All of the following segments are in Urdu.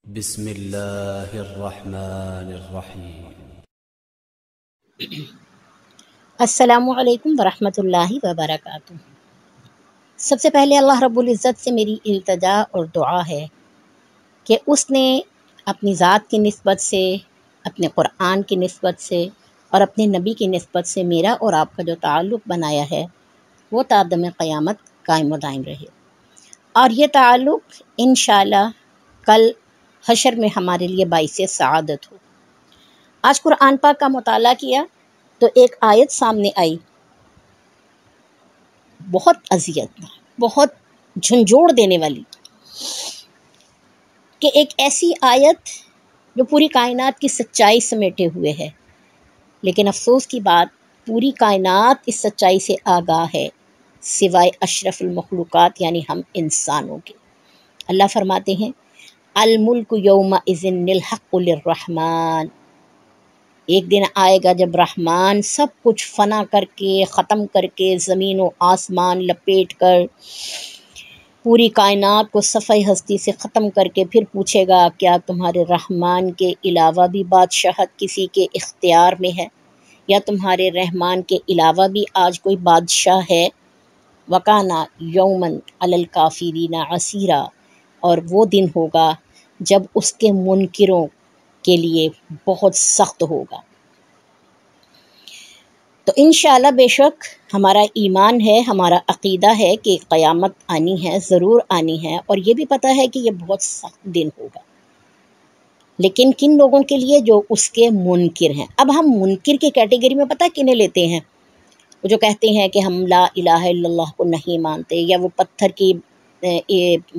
بسم اللہ الرحمن الرحیم۔ السلام علیکم ورحمۃ اللہ وبرکاتہ۔ سب سے پہلے اللہ رب العزت سے میری التجا اور دعا ہے کہ اس نے اپنی ذات کی نسبت سے، اپنے قرآن کی نسبت سے اور اپنے نبی کی نسبت سے میرا اور آپ کا جو تعلق بنایا ہے وہ تا دم قیامت قائم و دائم رہے، اور یہ تعلق انشاءاللہ کل حشر میں ہمارے لیے باعث سعادت ہو۔ آج قرآن پاک کا مطالعہ کیا تو ایک آیت سامنے آئی، بہت اذیت، بہت جھنجھوڑ دینے والی، کہ ایک ایسی آیت جو پوری کائنات کی سچائی سمیٹے ہوئے ہے، لیکن افسوس کی بات پوری کائنات اس سچائی سے آگاہ ہے سوائے اشرف المخلوقات یعنی ہم انسانوں کے۔ اللہ فرماتے ہیں الملک یومئذ الحق للرحمن، ایک دن آئے گا جب رحمان سب کچھ فنا کر کے، ختم کر کے، زمین و آسمان لپیٹ کر، پوری کائنات کو صفحہ ہستی سے ختم کر کے پھر پوچھے گا کیا تمہارے رحمان کے علاوہ بھی بادشاہت کسی کے اختیار میں ہے، یا تمہارے رحمان کے علاوہ بھی آج کوئی بادشاہ ہے؟ وَكَانَ يَوْمًا عَلَى الْكَافِرِينَ عَسِيرًا، اور وہ دن ہوگا جب اس کے منکروں کے لیے بہت سخت ہوگا۔ تو انشاءاللہ بے شک ہمارا ایمان ہے، ہمارا عقیدہ ہے کہ قیامت آنی ہے، ضرور آنی ہے، اور یہ بھی پتہ ہے کہ یہ بہت سخت دن ہوگا، لیکن کن لوگوں کے لیے؟ جو اس کے منکر ہیں۔ اب ہم منکر کی کیٹیگری میں پتہ کنہیں لیتے ہیں؟ وہ جو کہتے ہیں کہ ہم لا الہ الا اللہ کو نہیں مانتے، یا وہ پتھر کی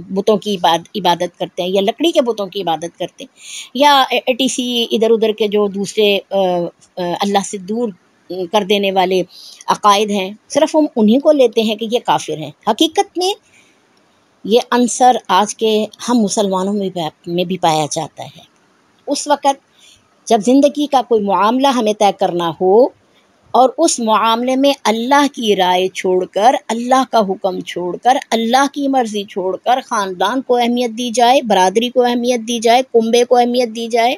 بتوں کی عبادت کرتے ہیں، یا لکڑی کے بتوں کی عبادت کرتے ہیں، یا ایٹی ادھر ادھر کے جو دوسرے اللہ سے دور کر دینے والے عقائد ہیں، صرف ہم انہی کو لیتے ہیں کہ یہ کافر ہیں۔ حقیقت میں یہ عنصر آج کے ہم مسلمانوں میں بھی پایا جاتا ہے۔ اس وقت جب زندگی کا کوئی معاملہ ہمیں طے کرنا ہو اور اس معاملے میں اللہ کی رائے چھوڑ کر، اللہ کا حکم چھوڑ کر، اللہ کی مرضی چھوڑ کر خاندان کو اہمیت دی جائے، برادری کو اہمیت دی جائے، کنبے کو اہمیت دی جائے،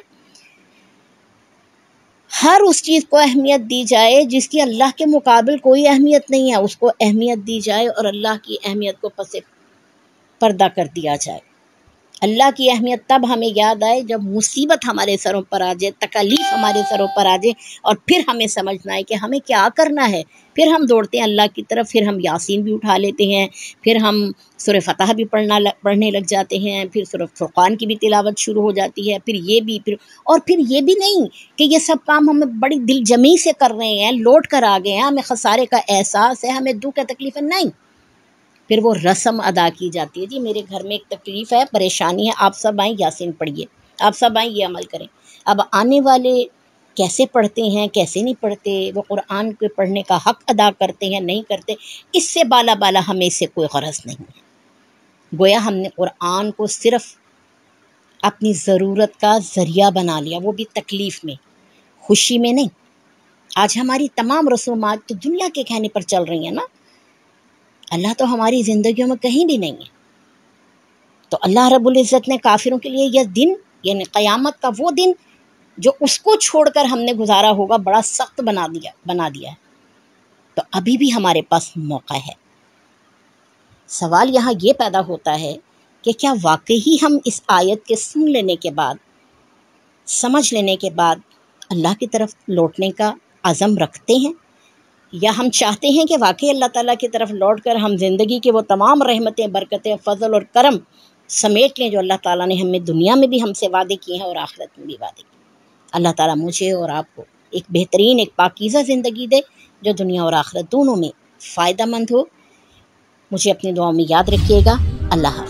ہر اس چیز کو اہمیت دی جائے جس کی اللہ کے مقابل کوئی اہمیت نہیں ہے، اس کو اہمیت دی جائے، اور اللہ کی اہمیت کو پس پردہ کر دیا جائے۔ اللہ کی اہمیت تب ہمیں یاد آئے جب مصیبت ہمارے سروں پر آ جائے، تکالیف ہمارے سروں پر آ جائے، اور پھر ہمیں سمجھنا ہے کہ ہمیں کیا کرنا ہے۔ پھر ہم دوڑتے ہیں اللہ کی طرف، پھر ہم یاسین بھی اٹھا لیتے ہیں، پھر ہم سورہ فتح بھی پڑھنے لگ جاتے ہیں، پھر سورہ فرقان کی بھی تلاوت شروع ہو جاتی ہے، پھر یہ بھی، اور پھر یہ بھی نہیں کہ یہ سب کام ہم بڑی دل جمی سے کر رہے ہیں، لوٹ کر آ گئے ہیں، ہمیں خسارے کا احساس ہے، ہمیں دکھ ہے، تکلیف ہے، نہیں، پھر وہ رسم ادا کی جاتی ہے، جی میرے گھر میں ایک تکلیف ہے، پریشانی ہے، آپ سب آئیں یاسین پڑھیے، آپ سب آئیں یہ عمل کریں۔ اب آنے والے کیسے پڑھتے ہیں، کیسے نہیں پڑھتے، وہ قرآن کے پڑھنے کا حق ادا کرتے ہیں، نہیں کرتے، اس سے بالا ہمیں اس سے کوئی غرض نہیں ہے۔ گویا ہم نے قرآن کو صرف اپنی ضرورت کا ذریعہ بنا لیا، وہ بھی تکلیف میں، خوشی میں نہیں۔ آج ہماری تمام رسومات تو دنیا کے کہنے پر چل رہی ہیں نا، اللہ تو ہماری زندگیوں میں کہیں بھی نہیں ہے۔ تو اللہ رب العزت نے کافروں کے لیے یہ دن، یعنی قیامت کا وہ دن جو اس کو چھوڑ کر ہم نے گزارا ہوگا، بڑا سخت بنا دیا ہے۔ تو ابھی بھی ہمارے پاس موقع ہے۔ سوال یہاں یہ پیدا ہوتا ہے کہ کیا واقعی ہم اس آیت کے سن لینے کے بعد، سمجھ لینے کے بعد اللہ کی طرف لوٹنے کا عزم رکھتے ہیں، یا ہم چاہتے ہیں کہ واقعی اللہ تعالیٰ کی طرف لوٹ کر ہم زندگی کے وہ تمام رحمتیں، برکتیں، فضل اور کرم سمیٹ لیں جو اللہ تعالیٰ نے ہمیں دنیا میں بھی ہم سے وعدے کیے ہیں اور آخرت میں بھی وعدے کیے۔ اللہ تعالیٰ مجھے اور آپ کو ایک بہترین، ایک پاکیزہ زندگی دے جو دنیا اور آخرت دونوں میں فائدہ مند ہو۔ مجھے اپنی دعاؤں میں یاد رکھیے گا۔ اللہ حافظ۔